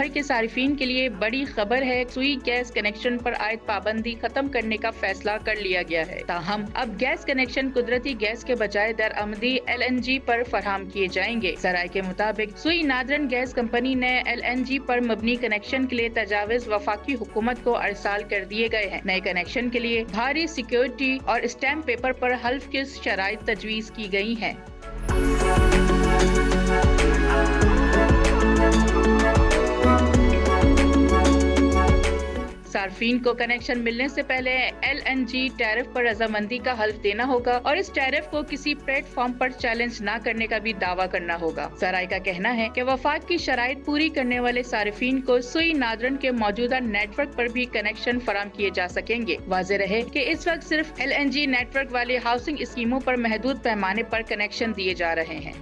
بھر کے صارفین کے لیے بڑی خبر ہے، سوئی گیس کنیکشن پر عائد پابندی ختم کرنے کا فیصلہ کر لیا گیا ہے۔ تاہم اب گیس کنیکشن قدرتی گیس کے بجائے درآمدی LNG پر فراہم کیے جائیں گے۔ ذرائع کے مطابق سوئی نادرن گیس کمپنی نے LNG پر مبنی کنیکشن کے لیے تجاویز وفاقی حکومت کو ارسال کر دیے گئے ہیں۔ نئے کنیکشن کے لیے بھاری سیکیورٹی اور اسٹیمپ پیپر پر حلف کی شرائط تجویز کی گئی ہیں۔ صارفین کو کنیکشن ملنے سے پہلے LNG ٹیرف پر رضامندی کا حلف دینا ہوگا اور اس ٹیرف کو کسی پلیٹ فارم پر چیلنج نہ کرنے کا بھی دعویٰ کرنا ہوگا۔ ذرائع کا کہنا ہے کہ وفاق کی شرائط پوری کرنے والے صارفین کو سوئی نادرن کے موجودہ نیٹ ورک پر بھی کنیکشن فراہم کیے جا سکیں گے۔ واضح رہے کہ اس وقت صرف LNG نیٹ ورک والے ہاؤسنگ اسکیموں پر محدود پیمانے پر کنیکشن دیے جا رہے ہیں۔